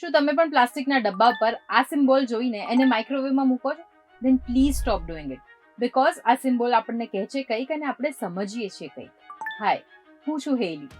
શું તમે પણ પ્લાસ્ટિકના ડબ્બા પર આ સિમ્બોલ જોઈને એને માઇક્રોવેવમાં મૂકો છો? Then please stop doing it, because આ સિમ્બોલ આપણને કહે છે કંઈક અને આપણે સમજીએ છીએ કંઈક. હાય, હું છું હેલી.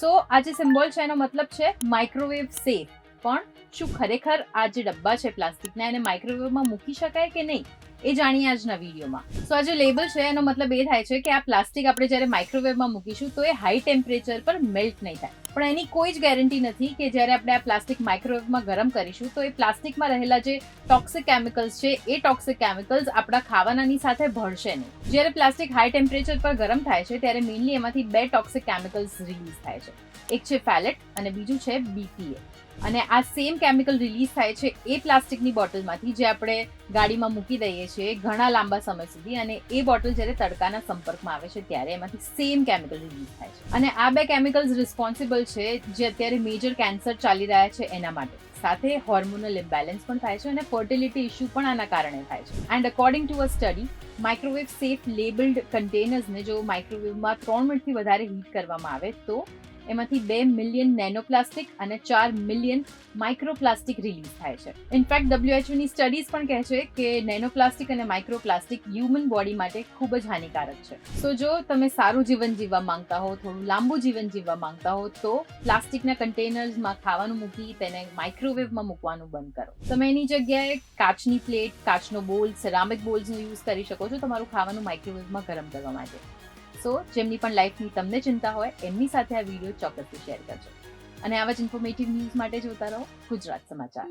સો આ જે સિમ્બોલ છે એનો મતલબ છે માઇક્રોવેવ સેફ. પણ શું ખરેખર આ જે ડબ્બા છે પ્લાસ્ટિકના એને માઇક્રોવેવમાં મૂકી શકાય કે નહીં એ જાણીએ આજના વિડીયોમાં. સો આ જે લેબલ છે એનો મતલબ એ થાય છે કે આ પ્લાસ્ટિક આપણે જ્યારે માઇક્રોવેવમાં મૂકીશું તો એ હાઈ ટેમ્પરેચર પર મેલ્ટ નહીં થાય. પણ એની કોઈ જ ગેરંટી નથી કે જ્યારે આપણે આ પ્લાસ્ટિક માઇક્રોવેવમાં ગરમ કરીશું તો એ પ્લાસ્ટિકમાં રહેલા જે ટોક્સિક કેમિકલ્સ છે એ ટોક્સિક કેમિકલ્સ આપણા ખાવાનાની સાથે ભળશે નહીં. જ્યારે પ્લાસ્ટિક હાઈ ટેમ્પરેચર પર ગરમ થાય છે ત્યારે મેઇનલી એમાંથી 2 ટોક્સિક કેમિકલ્સ રિલીઝ થાય છે. એક છે ફેલેટ અને બીજું છે BPA. અને આ સેમ કેમિકલ રિલીઝ થાય છે એ પ્લાસ્ટિકની બોટલમાંથી જે આપણે ગાડીમાં મૂકી દઈએ છીએ ઘણા લાંબા સમય સુધી, અને એ બોટલ જ્યારે તડકાના સંપર્કમાં આવે છે ત્યારે એમાંથી સેમ કેમિકલ રિલીઝ થાય છે. અને આ 2 કેમિકલ્સ રિસ્પોન્સિબલ છે જે અત્યારે મેજર કેન્સર ચાલી રહ્યા છે એના માટે. સાથે હોર્મોનલ ઇમ્બેલેન્સ પણ થાય છે અને ફર્ટિલિટી ઇશ્યુ પણ આના કારણે થાય છે. And according to a study, microwave safe labelled કન્ટેનર્સને જો માઇક્રોવેવમાં 3 મિનિટથી વધારે હીટ કરવામાં આવે તો એમાંથી 2 મિલિયન નેનોપ્લાસ્ટિક અને 4 મિલિયન માઇક્રોપ્લાસ્ટિક રિલીઝ થાય છે. ઇનફેક્ટ WHO ની સ્ટડીઝ પણ કહે છે કે નેનોપ્લાસ્ટિક અને માઇક્રોપ્લાસ્ટિક હ્યુમન બોડી માટે ખૂબ જ હાનિકારક છે. સો જો તમે સારું જીવન જીવવા માંગતા હો, થોડું લાંબુ જીવન જીવવા માંગતા હો તો પ્લાસ્ટિકના કન્ટેનર્સમાં ખાવાનું મૂકી તેને માઇક્રોવેવમાં મૂકવાનું બંધ કરો. તમે એની જગ્યાએ કાચની પ્લેટ, કાચનો બોલ, સેરામિક બોલ્સનો યુઝ કરી શકો છો તમારું ખાવાનું માઇક્રોવેવમાં ગરમ કરવા માટે. સો જેમની પણ લાઈફની તમને ચિંતા હોય એમની સાથે આ વિડીયો ચોક્કસથી શેર કરજો. અને આવા જ ઇન્ફોર્મેટિવ ન્યૂઝ માટે જોતા રહો ગુજરાત સમાચાર.